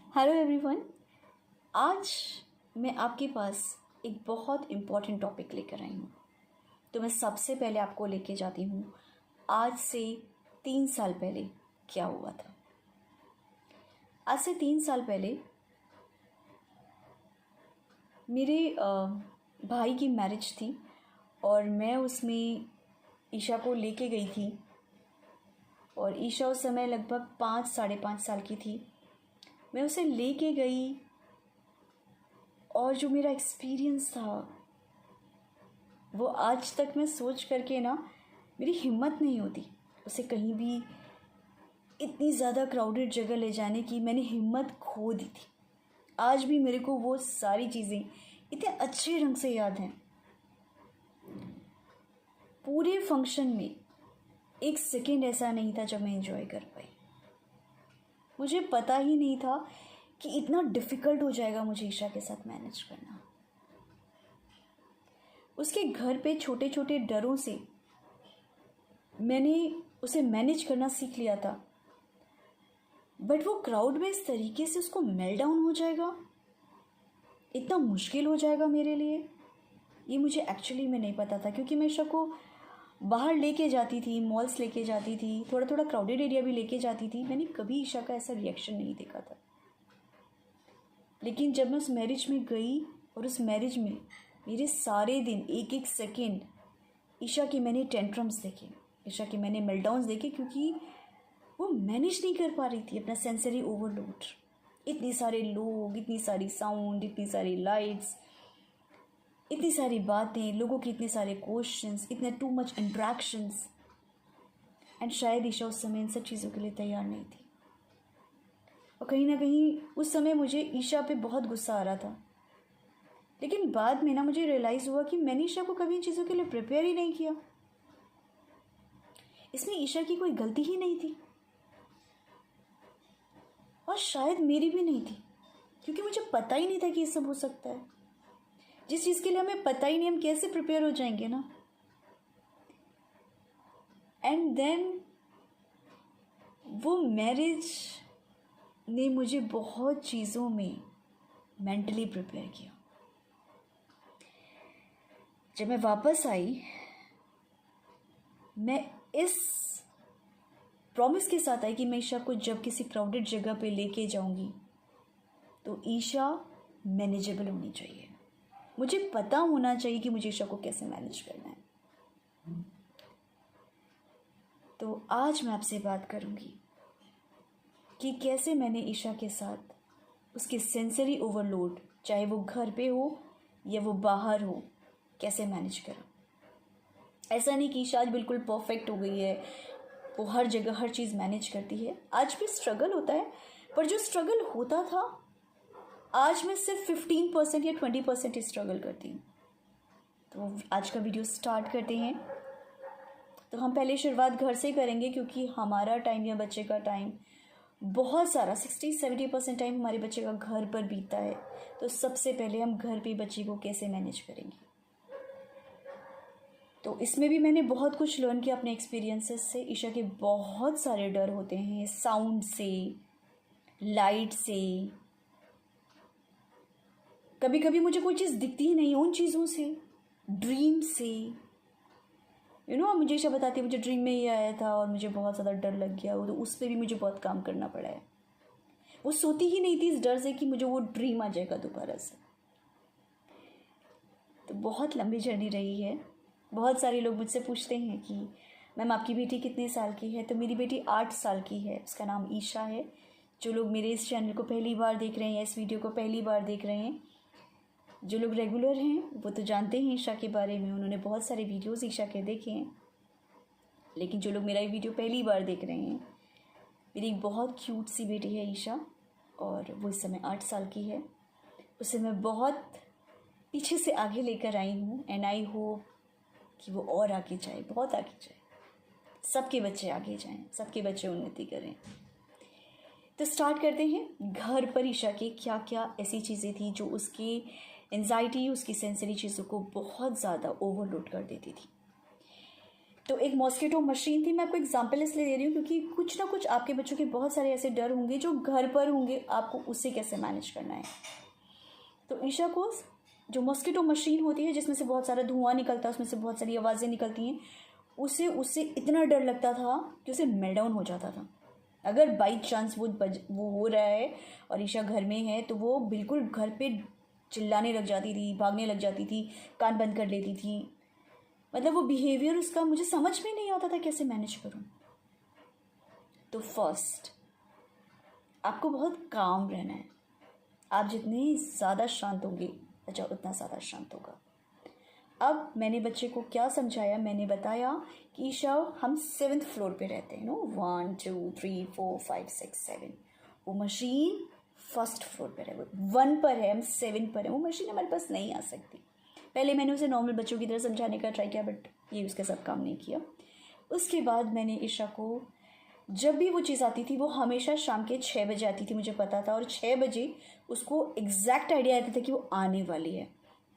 Hello everyone. आज मैं आपके पास एक बहुत इम्पॉर्टेंट टॉपिक लेकर आई हूँ। तो मैं सबसे पहले आपको लेके जाती हूँ आज से 3 साल पहले क्या हुआ था। आज से 3 साल पहले मेरे भाई की मैरिज थी और मैं उसमें ईशा को लेके गई थी। और ईशा उस समय लगभग 5-5.5 साल की थी। मैं उसे लेके गई और जो मेरा एक्सपीरियंस था वो आज तक मैं सोच करके ना मेरी हिम्मत नहीं होती उसे कहीं भी इतनी ज़्यादा क्राउडेड जगह ले जाने की। मैंने हिम्मत खो दी थी। आज भी मेरे को वो सारी चीज़ें इतने अच्छे ढंग से याद हैं। पूरे फंक्शन में एक सेकेंड ऐसा नहीं था जब मैं एंजॉय कर पाई। मुझे पता ही नहीं था कि इतना डिफ़िकल्ट हो जाएगा मुझे ईशा के साथ मैनेज करना। उसके घर पे छोटे छोटे डरों से मैंने उसे मैनेज करना सीख लिया था, बट वो क्राउड में इस तरीके से उसको मेल्ट डाउन हो जाएगा, इतना मुश्किल हो जाएगा मेरे लिए, ये मुझे एक्चुअली में नहीं पता था। क्योंकि मैं ईशा को बाहर लेके जाती थी, मॉल्स लेके जाती थी, थोड़ा थोड़ा क्राउडेड एरिया भी लेके जाती थी। मैंने कभी ईशा का ऐसा रिएक्शन नहीं देखा था। लेकिन जब मैं उस मैरिज में गई और उस मैरिज में मेरे सारे दिन एक एक सेकेंड ईशा के मैंने टेंट्रम्स देखे, ईशा के मैंने मेल्टडाउन्स देखे, क्योंकि वो मैनेज नहीं कर पा रही थी अपना सेंसरी ओवरलोड। इतने सारे लोग, इतनी सारी साउंड, इतनी सारी लाइट्स, इतनी सारी बातें, लोगों के इतने सारे क्वेश्चंस, इतने टू मच इंट्रैक्शंस। एंड शायद ईशा उस समय इन सब चीज़ों के लिए तैयार नहीं थी। और कहीं ना कहीं उस समय मुझे ईशा पे बहुत गुस्सा आ रहा था। लेकिन बाद में ना मुझे रियलाइज़ हुआ कि मैंने ईशा को कभी इन चीज़ों के लिए प्रिपेयर ही नहीं किया। इसमें ईशा की कोई गलती ही नहीं थी और शायद मेरी भी नहीं थी, क्योंकि मुझे पता ही नहीं था कि ये सब हो सकता है। जिस चीज़ के लिए हमें पता ही नहीं, हम कैसे प्रिपेयर हो जाएंगे ना। एंड देन वो मैरिज ने मुझे बहुत चीज़ों में मेंटली प्रिपेयर किया। जब मैं वापस आई, मैं इस प्रॉमिस के साथ आई कि मैं ईशा को जब किसी क्राउडेड जगह पे लेके जाऊंगी तो ईशा मैनेजेबल होनी चाहिए। मुझे पता होना चाहिए कि मुझे ईशा को कैसे मैनेज करना है। तो आज मैं आपसे बात करूंगी कि कैसे मैंने ईशा के साथ उसके सेंसरी ओवरलोड, चाहे वो घर पे हो या वो बाहर हो, कैसे मैनेज करूं। ऐसा नहीं कि ईशा आज बिल्कुल परफेक्ट हो गई है, वो हर जगह हर चीज़ मैनेज करती है। आज भी स्ट्रगल होता है, पर जो स्ट्रगल होता था आज मैं सिर्फ 15% या 20% ही स्ट्रगल करती हूँ। तो आज का वीडियो स्टार्ट करते हैं। तो हम पहले शुरुआत घर से करेंगे, क्योंकि हमारा टाइम या बच्चे का टाइम बहुत सारा 60-70% टाइम हमारे बच्चे का घर पर बीतता है। तो सबसे पहले हम घर पे बच्चे को कैसे मैनेज करेंगे। तो इसमें भी मैंने बहुत कुछ लर्न किया अपने एक्सपीरियंसेस से। ईशा के बहुत सारे डर होते हैं, साउंड से, लाइट से, कभी कभी मुझे कोई चीज़ दिखती ही नहीं उन चीज़ों से, ड्रीम से। मुझे ईशा बताती है मुझे ड्रीम में ये आया था और मुझे बहुत ज़्यादा डर लग गया। तो उस पर भी मुझे बहुत काम करना पड़ा है। वो सोती ही नहीं थी इस डर से कि मुझे वो ड्रीम आ जाएगा दोबारा से। तो बहुत लंबी जर्नी रही है। बहुत सारे लोग मुझसे पूछते हैं कि मैम आपकी बेटी कितने साल की है। तो मेरी बेटी 8 साल की है, उसका नाम ईशा है। जो लोग मेरे इस चैनल को पहली बार देख रहे हैं, इस वीडियो को पहली बार देख रहे हैं, जो लोग रेगुलर हैं वो तो जानते हैं ईशा के बारे में, उन्होंने बहुत सारे वीडियोस ईशा के देखे हैं। लेकिन जो लोग मेरा ये वीडियो पहली बार देख रहे हैं, मेरी एक बहुत क्यूट सी बेटी है ईशा, और वो इस समय 8 साल की है। उसे मैं बहुत पीछे से आगे लेकर आई हूँ, एंड आई होप कि वो और आगे जाए, बहुत आगे जाए, सबके बच्चे आगे जाएं, सबके बच्चे उन्नति करें। तो स्टार्ट करते हैं। घर पर ईशा के क्या क्या ऐसी चीज़ें थी जो उसकी एंजाइटी, उसकी सेंसरी चीज़ों को बहुत ज़्यादा ओवरलोड कर देती थी। तो एक मॉस्किटो मशीन थी। मैं आपको एग्जांपल इसलिए दे रही हूँ क्योंकि कुछ ना कुछ आपके बच्चों के बहुत सारे ऐसे डर होंगे जो घर पर होंगे, आपको उससे कैसे मैनेज करना है। तो ईशा को जो मॉस्किटो मशीन होती है जिसमें से बहुत सारा धुआं निकलता है, उसमें से बहुत सारी आवाज़ें निकलती हैं, उससे इतना डर लगता था कि उसे मेल्टडाउन हो जाता था। अगर बाई चांस वो हो रहा है और ईशा घर में है तो वो बिल्कुल घर पे चिल्लाने लग जाती थी, भागने लग जाती थी, कान बंद कर लेती थी। मतलब वो बिहेवियर उसका मुझे समझ में नहीं आता था कैसे मैनेज करूं। तो फर्स्ट आपको बहुत काम रहना है। आप जितने ज़्यादा शांत होंगे बच्चा उतना ज़्यादा शांत होगा। अब मैंने बच्चे को क्या समझाया, मैंने बताया कि ईशा हम 7th फ्लोर पे रहते हैं, 1 2 3 4 5 6 7। वो मशीन 1st फ्लोर पर है, वो 1 पर है, हम 7 पर है। वो मशीन हमारे पास नहीं आ सकती। पहले मैंने उसे नॉर्मल बच्चों की तरह समझाने का ट्राई किया बट ये उसके साथ काम नहीं किया। उसके बाद मैंने ईशा को जब भी वो चीज़ आती थी वो हमेशा शाम के 6 बजे आती थी, मुझे पता था, और 6 बजे उसको एग्जैक्ट आइडिया आता था कि वो आने वाली है।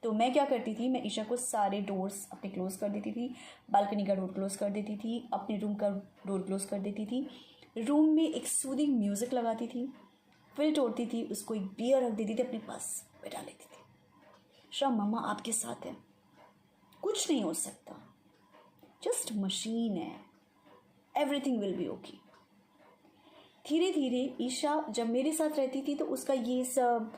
तो मैं क्या करती थी, मैं ईशा को सारे डोर्स अपने क्लोज़ कर देती थी। बालकनी का डोर क्लोज़ कर देती थी, अपने रूम का डोर क्लोज़ कर देती थी, रूम में एक सूदिंग म्यूज़िक लगाती थी, फिर तोड़ती थी, उसको एक बियर रख देती थी, अपने पास बैठा लेती थी। ईशा मम्मा आपके साथ है, कुछ नहीं हो सकता, जस्ट मशीन है, एवरीथिंग विल बी ओके। धीरे धीरे ईशा जब मेरे साथ रहती थी तो उसका ये सब,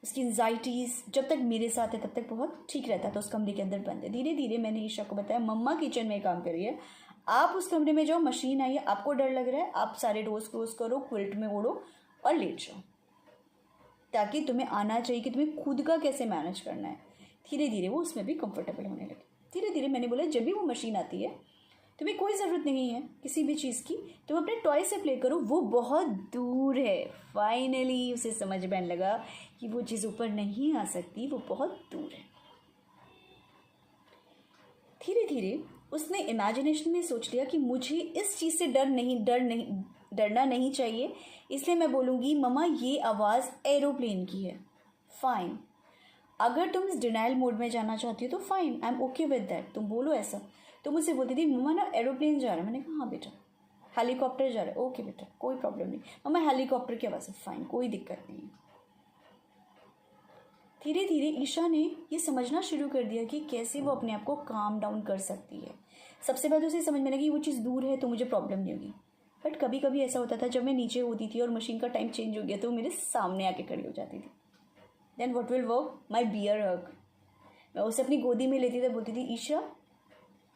उसकी एंजाइटीज़ जब तक मेरे साथ है तब तक बहुत ठीक रहता था, उस कमरे के अंदर बंद है। धीरे धीरे मैंने ईशा को बताया मम्मा किचन में काम कर रही है, आप उस कमरे में जाओ, मशीन आई है, आपको डर लग रहा है, आप सारे डोर्स क्लोज करो, क्विल्ट में ओढ़ो और लेट जाओ, ताकि तुम्हें आना चाहिए कि तुम्हें खुद का कैसे मैनेज करना है। धीरे धीरे वो उसमें भी कंफर्टेबल होने लगी। धीरे धीरे मैंने बोला जब भी वो मशीन आती है तुम्हें कोई ज़रूरत नहीं है किसी भी चीज़ की, तुम अपने टॉय से प्ले करो, वो बहुत दूर है। फाइनली उसे समझ में आने लगा कि वो चीज़ ऊपर नहीं आ सकती, वो बहुत दूर है। धीरे धीरे उसने इमेजिनेशन में सोच लिया कि मुझे इस चीज़ से डरना नहीं चाहिए, इसलिए मैं बोलूँगी मम्मा ये आवाज़ एरोप्लेन की है। फाइन, अगर तुम इस डिनाइल मोड में जाना चाहती हो तो fine, I am okay with that, तुम बोलो ऐसा। तो मुझसे बोलती थी मम्मा ना एरोप्लेन जा रहा है, मैंने कहा हाँ बेटा। हेलीकॉप्टर जा रहा है, ओके बेटा कोई प्रॉब्लम नहीं। मम्मा हेलीकॉप्टर की आवाज़ है, फाइन कोई दिक्कत नहीं है। धीरे धीरे ईशा ने ये समझना शुरू कर दिया कि कैसे वो अपने आप को काम डाउन कर सकती है। सबसे पहले उसे समझ में लगी वो चीज़ दूर है तो मुझे प्रॉब्लम नहीं होगी। बट कभी कभी ऐसा होता था जब मैं नीचे होती थी और मशीन का टाइम चेंज हो गया तो वो मेरे सामने आके खड़ी हो जाती थी। Then what will work, my bear hug. मैं उसे अपनी गोदी में लेती थी, बोलती थी ईशा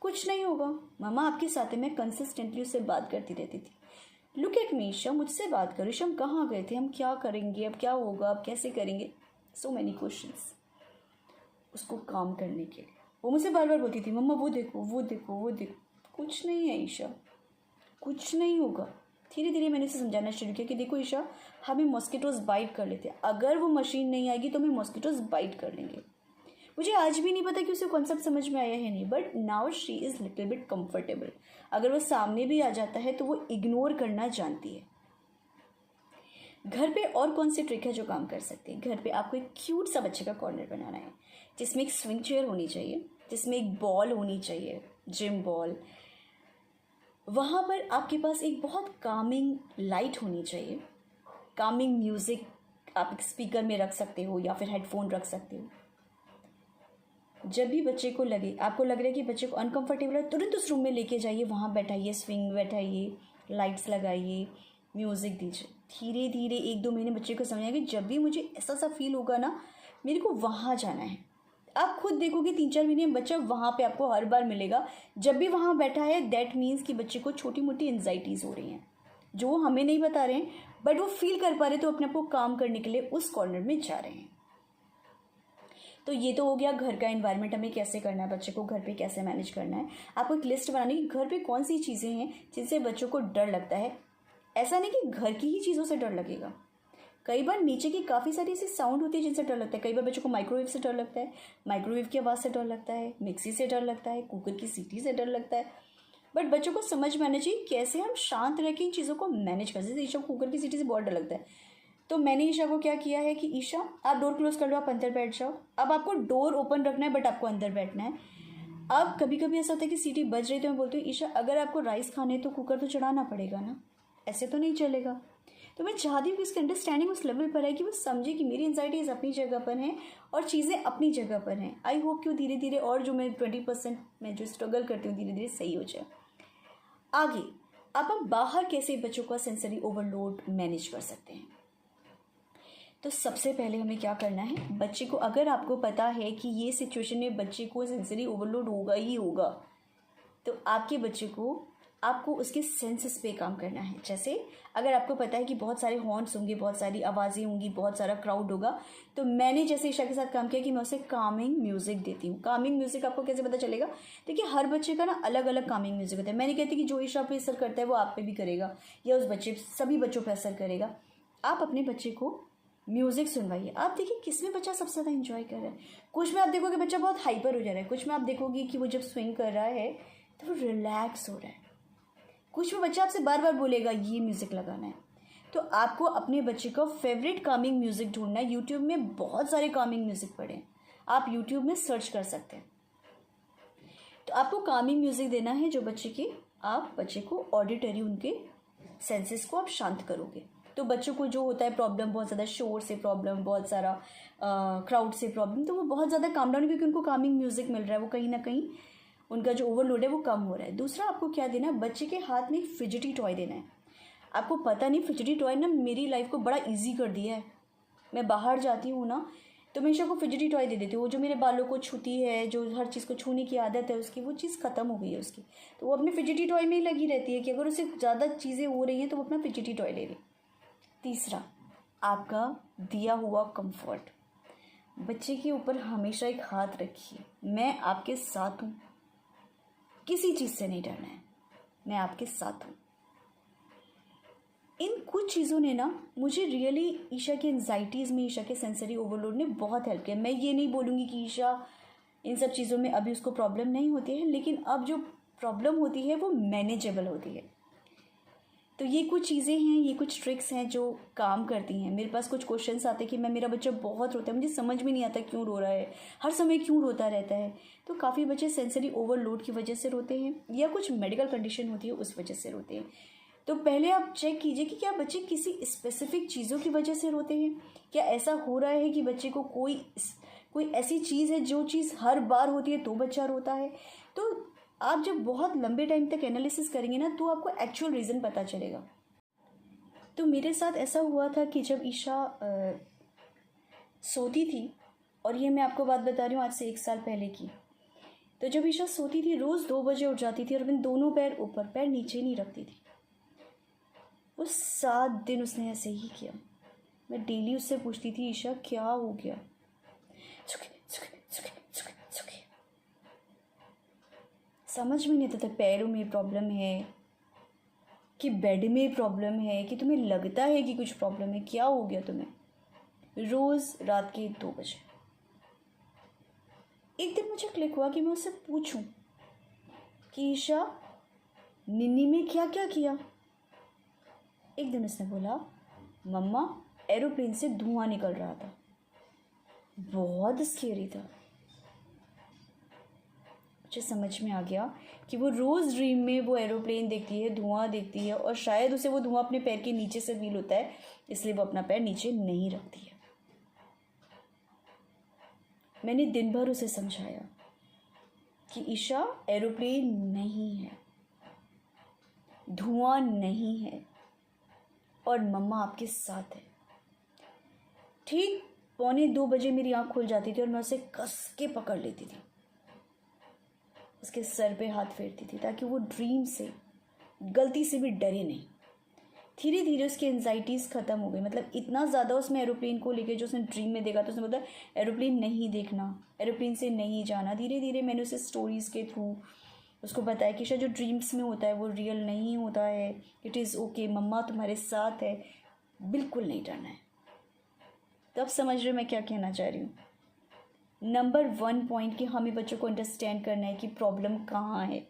कुछ नहीं होगा, मम्मा आपके साथ है। मैं कंसिस्टेंटली उससे बात करती रहती थी। लुक एट मी ईशा, मुझसे बात करो। ईशा हम कहाँ गए थे, हम क्या करेंगे, अब क्या होगा, अब कैसे करेंगे, सो मैनी क्वेश्चंस उसको काम करने के लिए। वो मुझसे बार बार बोलती थी मम्मा वो देखो वो देखो वो देखो। कुछ नहीं है ईशा, कुछ नहीं होगा। धीरे धीरे मैंने उसे समझाना शुरू किया कि देखो ईशा हमें मॉस्किटोज़ बाइट कर लेते हैं, अगर वो मशीन नहीं आएगी तो हमें मॉस्किटोज़ बाइट कर लेंगे। मुझे आज भी नहीं पता कि उसे कॉन्सेप्ट समझ में आया है नहीं, but now she is little bit comfortable. अगर वो सामने भी आ जाता है तो वो इग्नोर करना जानती है। घर पे और कौन सी ट्रिक है जो काम कर सकती है? घर पे आपको एक क्यूट सा बच्चे का कॉर्नर बनाना है जिसमें एक स्विंग चेयर होनी चाहिए, जिसमें एक बॉल होनी चाहिए, जिम बॉल। वहाँ पर आपके पास एक बहुत कामिंग लाइट होनी चाहिए, कामिंग म्यूज़िक आप एक स्पीकर में रख सकते हो या फिर हेडफोन रख सकते हो। जब भी बच्चे को लगे, आपको लग रहा है कि बच्चे को अनकंफर्टेबल है, तुरंत उस रूम में लेके जाइए, वहाँ बैठाइए, स्विंग बैठाइए, लाइट्स लगाइए, म्यूज़िक दीजिए। धीरे धीरे 1-2 महीने बच्चे को समझ आएगा कि जब भी मुझे ऐसा सा फील होगा ना मेरे को वहाँ जाना है। आप खुद देखोगे 3-4 महीने में बच्चा वहाँ पे आपको हर बार मिलेगा। जब भी वहाँ बैठा है दैट मीन्स कि बच्चे को छोटी मोटी एंजाइटीज़ हो रही हैं जो वो हमें नहीं बता रहे हैं, बट वो फील कर पा रहे तो अपने आप को काम करने के लिए उस कॉर्नर में जा रहे हैं। तो ये तो हो गया घर का एनवायरनमेंट, हमें कैसे करना है, बच्चे को घर पे कैसे मैनेज करना है। आपको एक लिस्ट बनानी कि घर पे कौन सी चीज़ें हैं जिनसे बच्चों को डर लगता है। ऐसा नहीं कि घर की ही चीज़ों से डर लगेगा, कई बार नीचे की काफ़ी सारी ऐसी साउंड होती है जिनसे डर लगता है। कई बार बच्चों को माइक्रोवेव से डर लगता है, माइक्रोवेव की आवाज़ से डर लगता है, मिक्सी से डर लगता है, कुकर की सीटी से डर लगता है। बट बच्चों को समझ में आना चाहिए कैसे हम शांत रह के इन चीज़ों को मैनेज कर सकते हैं। ईशा को कुकर की सीटी से बहुत डर लगता है, तो मैंने ईशा को क्या किया है कि ईशा आप डोर क्लोज कर लो, आप अंदर बैठ जाओ। अब आपको डोर ओपन रखना है बट आपको अंदर बैठना है। अब कभी कभी ऐसा होता है कि सीटी बज रही तो मैं बोलती हूँ ईशा अगर आपको राइस खाने हैं तो कुकर तो चढ़ाना पड़ेगा ना, ऐसे तो नहीं चलेगा। तो मैं चाहती हूँ कि उसकी अंडरस्टैंडिंग उस लेवल पर है कि वो समझे कि मेरी एंजाइटीज़ अपनी जगह पर हैं और चीज़ें अपनी जगह पर हैं। आई होप कि वो धीरे धीरे और जो मैं 20% में जो स्ट्रगल करती हूँ धीरे धीरे सही हो जाए। आगे अब हम बाहर कैसे बच्चों का सेंसरी ओवरलोड मैनेज कर सकते हैं। तो सबसे पहले हमें क्या करना है, बच्चे को अगर आपको पता है कि ये सिचुएशन में बच्चे को सेंसरी ओवरलोड होगा ही होगा, तो आपके बच्चे को आपको उसके सेंसेस पे काम करना है। जैसे अगर आपको पता है कि बहुत सारे हॉर्न्स होंगे, बहुत सारी आवाज़ें होंगी, बहुत सारा क्राउड होगा, तो मैंने जैसे ईशा के साथ काम किया कि मैं उसे कामिंग म्यूज़िक देती हूँ। कामिंग म्यूज़िक आपको कैसे पता चलेगा, देखिए हर बच्चे का ना अलग अलग कामिंग म्यूज़िक होता है। मैं नहीं कहती कि जो ईशा पे असर करता है वो आप पे भी करेगा या उस बच्चे सभी बच्चों पर असर करेगा। आप अपने बच्चे को म्यूज़िक सुनवाइए। आप देखिए किसमें बच्चा सबसे ज़्यादा इंजॉय कर रहा है। कुछ में आप देखोगे बच्चा बहुत हाइपर हो जा रहा है, कुछ में आप देखोगे कि वो जब स्विंग कर रहा है तो वो रिलैक्स हो रहा है, कुछ में बच्चा आपसे बार बार बोलेगा ये म्यूज़िक लगाना है। तो आपको अपने बच्चे का फेवरेट कामिंग म्यूज़िक ढूंढना है। यूट्यूब में बहुत सारे कामिंग म्यूज़िक पड़े हैं, आप यूट्यूब में सर्च कर सकते हैं। तो आपको कामिंग म्यूज़िक देना है जो आप बच्चे को ऑडिटरी उनके सेंसेस को आप शांत करोगे। तो बच्चों को जो होता है प्रॉब्लम, बहुत ज़्यादा शोर से प्रॉब्लम, बहुत सारा क्राउड से प्रॉब्लम, तो वो बहुत ज़्यादा काम डाउन क्योंकि उनको कामिंग म्यूज़िक मिल रहा है, वो कहीं ना कहीं उनका जो ओवरलोड है वो कम हो रहा है। दूसरा आपको क्या देना है, बच्चे के हाथ में एक फिजिटी टॉय देना है। आपको पता नहीं फिजिटी टॉय ना मेरी लाइफ को बड़ा ईजी कर दिया है। मैं बाहर जाती हूँ ना तो मैं ईशा को फिजिटी टॉय दे देती हूँ। वो जो मेरे बालों को छूती है, जो हर चीज़ को छूने की आदत है उसकी, वो चीज़ ख़त्म हो गई है उसकी। तो वो अपने फिजिटी टॉय में ही लगी रहती है कि अगर उसे ज़्यादा चीज़ें हो रही हैं तो वो अपना फिजिटी टॉय ले ले। तीसरा आपका दिया हुआ कंफर्ट, बच्चे के ऊपर हमेशा एक हाथ रखिए। मैं आपके साथ हूँ, किसी चीज़ से नहीं डरना है, मैं आपके साथ हूँ। इन कुछ चीज़ों ने ना मुझे रियली ईशा की एंजाइटीज़ में, ईशा के सेंसरी ओवरलोड ने बहुत हेल्प किया। मैं ये नहीं बोलूँगी कि ईशा इन सब चीज़ों में अभी उसको प्रॉब्लम नहीं होती है, लेकिन अब जो प्रॉब्लम होती है वो मैनेजेबल होती है। तो ये कुछ चीज़ें हैं, ये कुछ ट्रिक्स हैं जो काम करती हैं। मेरे पास कुछ क्वेश्चंस आते हैं कि मेरा बच्चा बहुत रोता है, मुझे समझ में नहीं आता क्यों रो रहा है, हर समय क्यों रोता रहता है। तो काफ़ी बच्चे सेंसरी ओवरलोड की वजह से रोते हैं या कुछ मेडिकल कंडीशन होती है उस वजह से रोते हैं। तो पहले आप चेक कीजिए कि क्या बच्चे किसी स्पेसिफिक चीज़ों की वजह से रोते हैं। क्या ऐसा हो रहा है कि बच्चे को कोई ऐसी चीज़ है जो चीज़ हर बार होती है तो बच्चा रोता है। तो आप जब बहुत लंबे टाइम तक एनालिसिस करेंगे ना तो आपको एक्चुअल रीज़न पता चलेगा। तो मेरे साथ ऐसा हुआ था कि जब ईशा सोती थी, और ये मैं आपको बात बता रही हूँ आज से 1 साल पहले की। तो जब ईशा सोती थी रोज़ 2 बजे उठ जाती थी और मैं दोनों पैर ऊपर, पैर नीचे नहीं रखती थी। वो 7 दिन उसने ऐसे ही किया। मैं डेली उससे पूछती थी ईशा क्या हो गया, समझ में नहीं आता था पैरों में प्रॉब्लम है कि बेड में प्रॉब्लम है कि तुम्हें लगता है कि कुछ प्रॉब्लम है, क्या हो गया तुम्हें। रोज़ रात के 2 बजे एक दिन मुझे क्लिक हुआ कि मैं उससे पूछूं कि ईशा निन्नी में क्या क्या किया। एक दिन उसने बोला मम्मा एरोप्लेन से धुआं निकल रहा था, बहुत स्केरी था। मुझे समझ में आ गया कि वो रोज़ ड्रीम में वो एरोप्लेन देखती है, धुआं देखती है, और शायद उसे वो धुआं अपने पैर के नीचे से फील होता है, इसलिए वो अपना पैर नीचे नहीं रखती है। मैंने दिन भर उसे समझाया कि ईशा एरोप्लेन नहीं है, धुआं नहीं है, और मम्मा आपके साथ है। ठीक 1:45 बजे मेरी आँख खुल जाती थी और मैं उसे कस के पकड़ लेती थी, उसके सर पे हाथ फेरती थी ताकि वो ड्रीम से गलती से भी डरे नहीं। धीरे धीरे उसकी एंजाइटीज़ ख़त्म हो गई। मतलब इतना ज़्यादा उसमें एरोप्लेन को लेके जो उसने ड्रीम में देखा, तो उसने बोला एरोप्लेन नहीं देखना, एरोप्लेन से नहीं जाना। धीरे धीरे मैंने उसे स्टोरीज़ के थ्रू उसको बताया कि शायद जो ड्रीम्स में होता है वो रियल नहीं होता है, इट इज़ ओके, मम्मा तुम्हारे साथ है, बिल्कुल नहीं डरना है। तो अब समझ रहे मैं क्या कहना चाह रही हूँ। नंबर 1 पॉइंट कि हमें बच्चों को अंडरस्टैंड करना है कि प्रॉब्लम कहाँ है।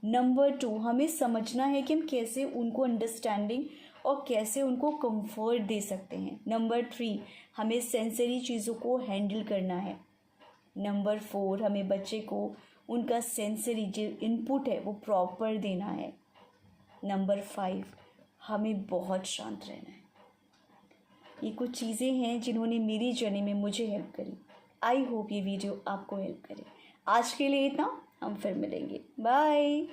नंबर 2 हमें समझना है कि हम कैसे उनको अंडरस्टैंडिंग और कैसे उनको कंफर्ट दे सकते हैं। नंबर 3 हमें सेंसरी चीज़ों को हैंडल करना है। नंबर 4 हमें बच्चे को उनका सेंसरी जो इनपुट है वो प्रॉपर देना है। नंबर 5, हमें बहुत शांत रहना है। ये कुछ चीज़ें हैं जिन्होंने मेरी जर्नी में मुझे हेल्प करी। आई होप ये वीडियो आपको हेल्प करे। आज के लिए इतना, हम फिर मिलेंगे। बाय।